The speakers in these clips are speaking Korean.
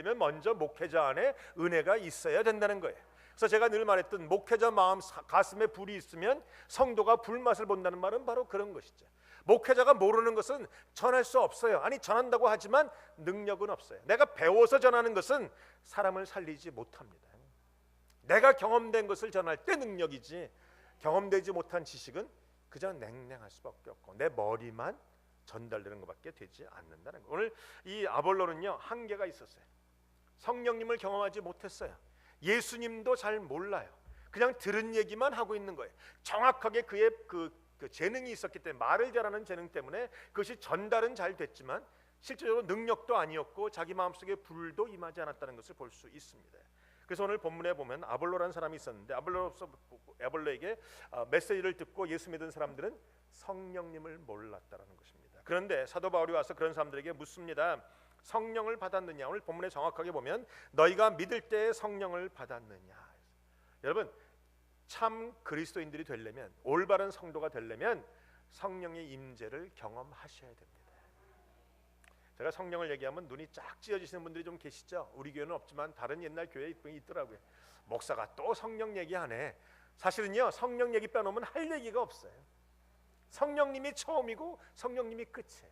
되려면 먼저 목회자 안에 은혜가 있어야 된다는 거예요. 그래서 제가 늘 말했던 목회자 마음 가슴에 불이 있으면 성도가 불맛을 본다는 말은 바로 그런 것이죠. 목회자가 모르는 것은 전할 수 없어요. 아니 전한다고 하지만 능력은 없어요. 내가 배워서 전하는 것은 사람을 살리지 못합니다. 내가 경험된 것을 전할 때 능력이지 경험되지 못한 지식은 그저 냉랭할 수밖에 없고 내 머리만 전달되는 것밖에 되지 않는다는 거예요. 오늘 이 아볼로는요 한계가 있었어요. 성령님을 경험하지 못했어요. 예수님도 잘 몰라요. 그냥 들은 얘기만 하고 있는 거예요. 정확하게 그의 그 재능이 있었기 때문에 말을 잘하는 재능 때문에 그것이 전달은 잘 됐지만 실제적으로 능력도 아니었고 자기 마음속에 불도 임하지 않았다는 것을 볼 수 있습니다. 그래서 오늘 본문에 보면 아볼로라는 사람이 있었는데 아볼로에게 메시지를 듣고 예수 믿은 사람들은 성령님을 몰랐다는 것입니다. 그런데 사도 바울이 와서 그런 사람들에게 묻습니다. 성령을 받았느냐? 오늘 본문에 정확하게 보면 너희가 믿을 때 성령을 받았느냐? 여러분 참 그리스도인들이 되려면 올바른 성도가 되려면 성령의 임재를 경험하셔야 됩니다. 제가 성령을 얘기하면 눈이 쫙 찌어지시는 분들이 좀 계시죠. 우리 교회는 없지만 다른 옛날 교회에 있더라고요. 목사가 또 성령 얘기하네. 사실은요 성령 얘기 빼놓으면 할 얘기가 없어요. 성령님이 처음이고 성령님이 끝이에요.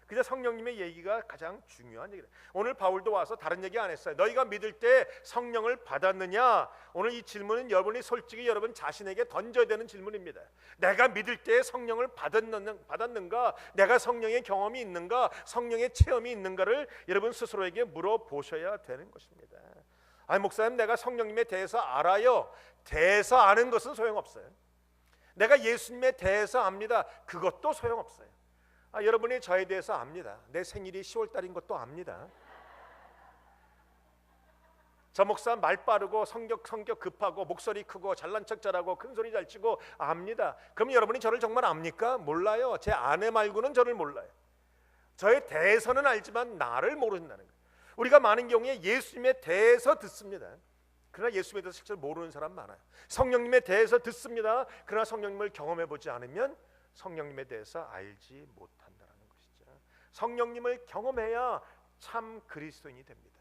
그래서 성령님의 얘기가 가장 중요한 얘기예요. 오늘 바울도 와서 다른 얘기 안 했어요. 너희가 믿을 때 성령을 받았느냐? 오늘 이 질문은 여러분이 솔직히 여러분 자신에게 던져야 되는 질문입니다. 내가 믿을 때 성령을 받았는가? 내가 성령의 경험이 있는가? 성령의 체험이 있는가를 여러분 스스로에게 물어보셔야 되는 것입니다. 아니 목사님 내가 성령님에 대해서 알아요. 대해서 아는 것은 소용없어요. 내가 예수님에 대해서 압니다. 그것도 소용없어요. 여러분이 저에 대해서 압니다. 내 생일이 10월달인 것도 압니다. 저 목사 말 빠르고 성격 급하고 목소리 크고 잘난 척 잘하고 큰 소리 잘 치고 압니다. 그럼 여러분이 저를 정말 압니까? 몰라요. 제 아내 말고는 저를 몰라요. 저에 대해서는 알지만 나를 모른다는 거예요. 우리가 많은 경우에 예수님에 대해서 듣습니다. 그러나 예수님에 대해서 실제로 모르는 사람 많아요. 성령님에 대해서 듣습니다. 그러나 성령님을 경험해 보지 않으면 성령님에 대해서 알지 못한다는 것이죠. 성령님을 경험해야 참 그리스도인이 됩니다.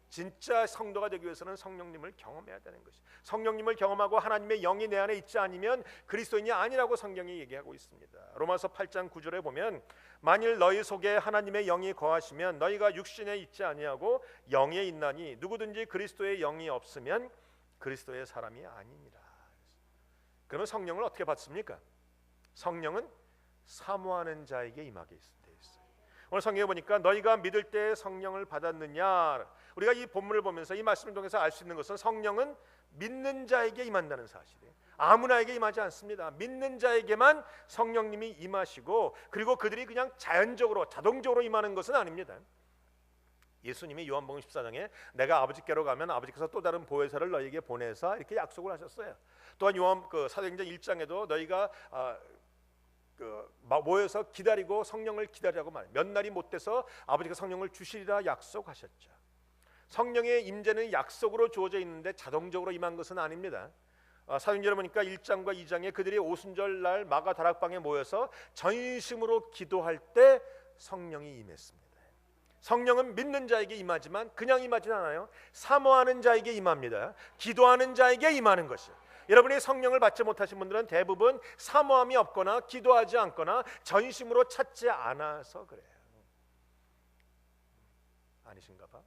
진짜 성도가 되기 위해서는 성령님을 경험해야 되는 것이죠. 성령님을 경험하고 하나님의 영이 내 안에 있지 않으면 그리스도인이 아니라고 성경이 얘기하고 있습니다. 로마서 8장 9절에 보면 만일 너희 속에 하나님의 영이 거하시면 너희가 육신에 있지 아니하고 영에 있나니 누구든지 그리스도의 영이 없으면 그리스도의 사람이 아니니라. 그러면 성령을 어떻게 받습니까? 성령은 사모하는 자에게 임하게 되어 있어요. 오늘 성경에 보니까 너희가 믿을 때 성령을 받았느냐? 우리가 이 본문을 보면서 이 말씀을 통해서 알 수 있는 것은 성령은 믿는 자에게 임한다는 사실이에요. 아무나에게 임하지 않습니다. 믿는 자에게만 성령님이 임하시고 그리고 그들이 그냥 자연적으로 자동적으로 임하는 것은 아닙니다. 예수님이 요한복음 14장에 내가 아버지께로 가면 아버지께서 또 다른 보혜사를 너희에게 보내사 이렇게 약속을 하셨어요. 또한 요한 사도행전 1장에도 너희가 모여서 기다리고 성령을 기다리라고 말해요. 몇 날이 못 돼서 아버지가 성령을 주시리라 약속하셨죠. 성령의 임재는 약속으로 주어져 있는데 자동적으로 임한 것은 아닙니다. 사도행전에 보니까 1장과 2장에 그들이 오순절 날 마가 다락방에 모여서 전심으로 기도할 때 성령이 임했습니다. 성령은 믿는 자에게 임하지만 그냥 임하진 않아요. 사모하는 자에게 임합니다. 기도하는 자에게 임하는 것이에요. 여러분이 성령을 받지 못하신 분들은 대부분 사모함이 없거나 기도하지 않거나 전심으로 찾지 않아서 그래요. 아니신가 봐.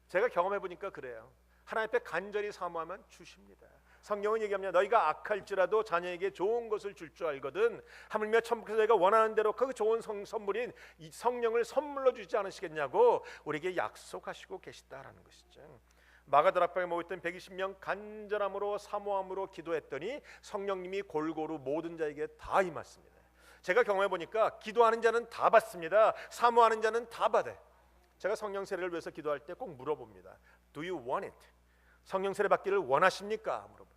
제가 경험해 보니까 그래요. 하나님 앞에 간절히 사모하면 주십니다. 성경은 얘기합니다. 너희가 악할지라도 자녀에게 좋은 것을 줄 줄 알거든 하물며 천국에서 너희가 원하는 대로 그 좋은 선물인 이 성령을 선물로 주지 않으시겠냐고 우리에게 약속하시고 계시다라는 것이죠. 마가다락방에 모였던 120명 간절함으로 사모함으로 기도했더니 성령님이 골고루 모든 자에게 다 임했습니다. 제가 경험해 보니까 기도하는 자는 다 받습니다. 사모하는 자는 다 받아요. 제가 성령 세례를 위해서 기도할 때 꼭 물어봅니다. Do you want it? 성령 세례 받기를 원하십니까? 물어봐요.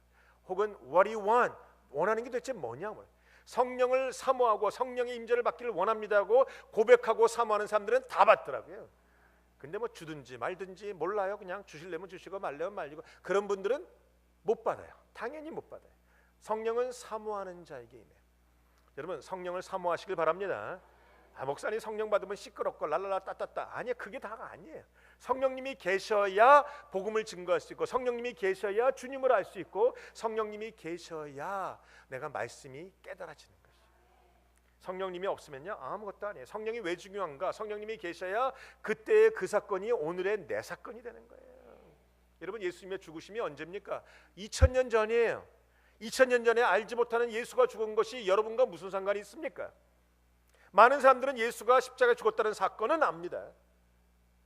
혹은 What do you want? 원하는 게 도대체 뭐냐? 성령을 사모하고 성령의 임재를 받기를 원합니다 하고 고백하고 사모하는 사람들은 다 받더라고요. 근데 뭐 주든지 말든지 몰라요. 그냥 주실려면 주시고 말려면 말리고 그런 분들은 못 받아요. 당연히 못 받아요. 성령은 사모하는 자에게 임해요. 여러분 성령을 사모하시길 바랍니다. 목사님 성령 받으면 시끄럽고 랄랄라 따따따. 아니에요. 그게 다가 아니에요. 성령님이 계셔야 복음을 증거할 수 있고, 성령님이 계셔야 주님을 알 수 있고, 성령님이 계셔야 내가 말씀이 깨달아지는 거예요. 성령님이 없으면요 아무것도 아니에요. 성령이 왜 중요한가? 성령님이 계셔야 그때의 그 사건이 오늘의 내 사건이 되는 거예요. 여러분, 예수님의 죽으심이 언제입니까? 2000년 전이에요. 2000년 전에 알지 못하는 예수가 죽은 것이 여러분과 무슨 상관이 있습니까? 많은 사람들은 예수가 십자가에 죽었다는 사건은 압니다.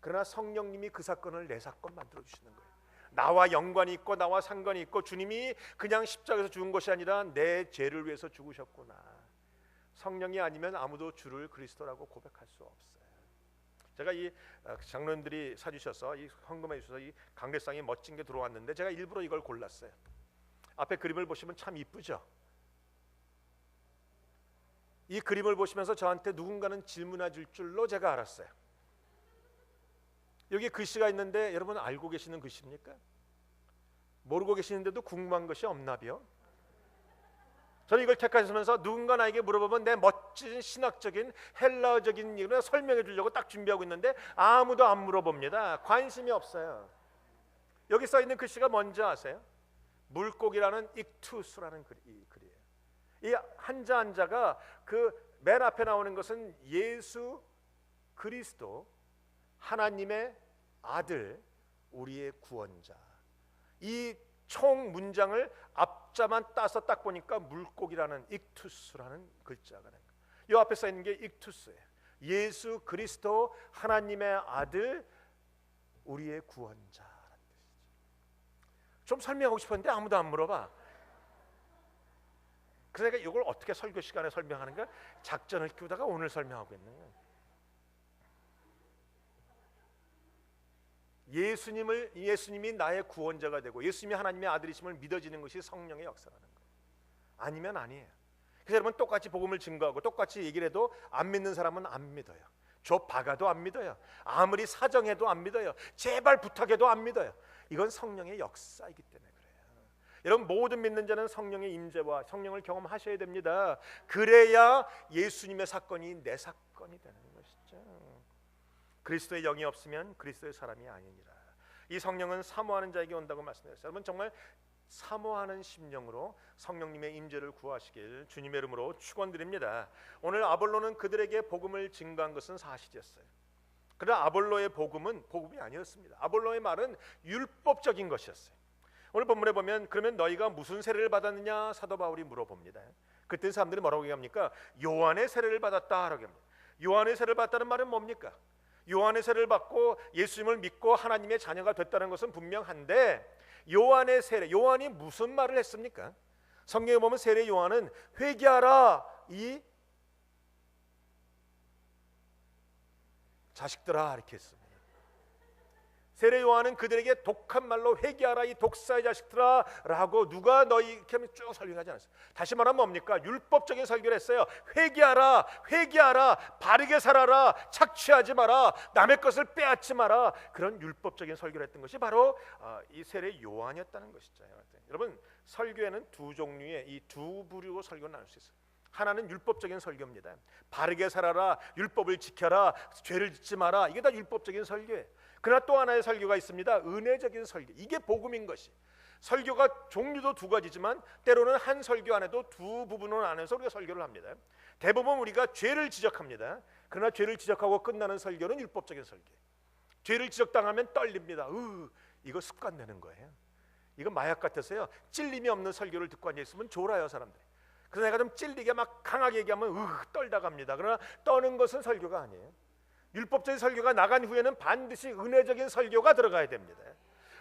그러나 성령님이 그 사건을 내 사건 만들어 주시는 거예요. 나와 연관이 있고 나와 상관이 있고, 주님이 그냥 십자가에서 죽은 것이 아니라 내 죄를 위해서 죽으셨구나. 성령이 아니면 아무도 주를 그리스도라고 고백할 수 없어요. 제가 이 장로님들이 사주셔서 이 헌금해 주셔서 이 강대상이 멋진 게 들어왔는데, 제가 일부러 이걸 골랐어요. 앞에 그림을 보시면 참 이쁘죠? 이 그림을 보시면서 저한테 누군가는 질문해 줄로 제가 알았어요. 여기 글씨가 있는데 여러분 알고 계시는 글씨입니까? 모르고 계시는데도 궁금한 것이 없나비요? 저는 이걸 택하시면서 누군가 나에게 물어보면 내 멋진 신학적인 헬라어적인 이런 설명해 주려고 딱 준비하고 있는데 아무도 안 물어봅니다. 관심이 없어요. 여기 써 있는 글씨가 뭔지 아세요? 물고기라는 익투스라는 글이에요. 이 한자 한자가 그 맨 앞에 나오는 것은 예수 그리스도, 하나님의 아들, 우리의 구원자. 이 총 문장을 앞자만 따서 딱 보니까 물고기라는 익투스라는 글자가 나요. 이 앞에 써 있는 게 익투스예요. 예수 그리스도, 하나님의 아들, 우리의 구원자라는 뜻이죠. 좀 설명하고 싶었는데 아무도 안 물어봐. 그래서 내가 이걸 어떻게 설교 시간에 설명하는가 작전을 끼우다가 오늘 설명하고 있는 거예요. 예수님이 나의 구원자가 되고 예수님이 하나님의 아들이심을 믿어지는 것이 성령의 역사라는 거예요. 아니면 아니에요. 그래서 여러분, 똑같이 복음을 증거하고 똑같이 얘기를 해도 안 믿는 사람은 안 믿어요. 줘 박아도 안 믿어요. 아무리 사정해도 안 믿어요. 제발 부탁해도 안 믿어요. 이건 성령의 역사이기 때문에 그래요. 여러분, 모든 믿는 자는 성령의 임재와 성령을 경험하셔야 됩니다. 그래야 예수님의 사건이 내 사건이 되는 것이죠. 그리스도의 영이 없으면 그리스도의 사람이 아니니라. 이 성령은 사모하는 자에게 온다고 말씀드렸어요. 여러분, 정말 사모하는 심령으로 성령님의 임재를 구하시길 주님의 이름으로 축원드립니다. 오늘 아볼로는 그들에게 복음을 증거한 것은 사실이었어요. 그러나 아볼로의 복음은 복음이 아니었습니다. 아볼로의 말은 율법적인 것이었어요. 오늘 본문에 보면 그러면 너희가 무슨 세례를 받았느냐 사도 바울이 물어봅니다. 그때 사람들이 뭐라고 얘기합니까? 요한의 세례를 받았다라고 합니다. 요한의 세례를 받았다는 말은 뭡니까? 요한의 세례를 받고 예수님을 믿고 하나님의 자녀가 됐다는 것은 분명한데, 요한의 세례, 요한이 무슨 말을 했습니까? 성경에 보면 세례 요한은 회개하라 이 자식들아 이렇게 했습니다. 세례 요한은 그들에게 독한 말로 회개하라 이 독사의 자식들아 라고 누가 너희 이렇게 하면 쭉 설명하지 않았어요. 다시 말하면 뭡니까? 율법적인 설교를 했어요. 회개하라, 회개하라, 바르게 살아라, 착취하지 마라, 남의 것을 빼앗지 마라. 그런 율법적인 설교를 했던 것이 바로 이 세례 요한이었다는 것이죠. 여러분, 설교에는 두 종류의 이 두 부류로 설교를 나눌 수 있어요. 하나는 율법적인 설교입니다. 바르게 살아라, 율법을 지켜라, 죄를 짓지 마라. 이게 다 율법적인 설교예요. 그러나 또 하나의 설교가 있습니다. 은혜적인 설교. 이게 복음인 것이. 설교가 종류도 두 가지지만 때로는 한 설교 안에도 두 부분을 나눠서 우리가 설교를 합니다. 대부분 우리가 죄를 지적합니다. 그러나 죄를 지적하고 끝나는 설교는 율법적인 설교예요. 죄를 지적당하면 떨립니다. 이거 습관되는 거예요. 이거 마약 같아서요. 찔림이 없는 설교를 듣고 앉아있으면 졸아요, 사람들이. 그래서 내가 좀 찔리게 막 강하게 얘기하면 떨다 갑니다. 그러나 떠는 것은 설교가 아니에요. 율법적인 설교가 나간 후에는 반드시 은혜적인 설교가 들어가야 됩니다.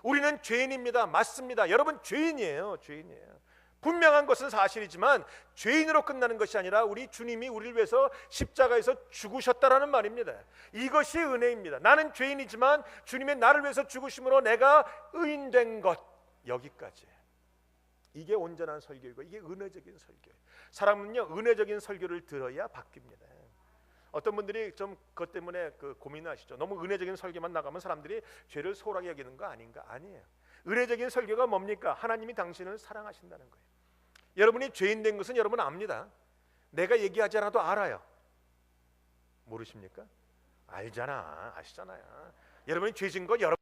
우리는 죄인입니다. 맞습니다. 여러분, 죄인이에요. 죄인이에요. 분명한 것은 사실이지만 죄인으로 끝나는 것이 아니라 우리 주님이 우리를 위해서 십자가에서 죽으셨다라는 말입니다. 이것이 은혜입니다. 나는 죄인이지만 주님의 나를 위해서 죽으심으로 내가 의인된 것, 여기까지. 이게 온전한 설교이고 이게 은혜적인 설교예요. 사람은요, 은혜적인 설교를 들어야 바뀝니다. 어떤 분들이 좀 그것 때문에 고민하시죠. 너무 은혜적인 설교만 나가면 사람들이 죄를 소홀하게 여기는 거 아닌가? 아니에요. 은혜적인 설교가 뭡니까? 하나님이 당신을 사랑하신다는 거예요. 여러분이 죄인 된 것은 여러분 압니다. 내가 얘기하지 않아도 알아요. 모르십니까? 알잖아, 아시잖아요. 여러분이 죄진 거 여러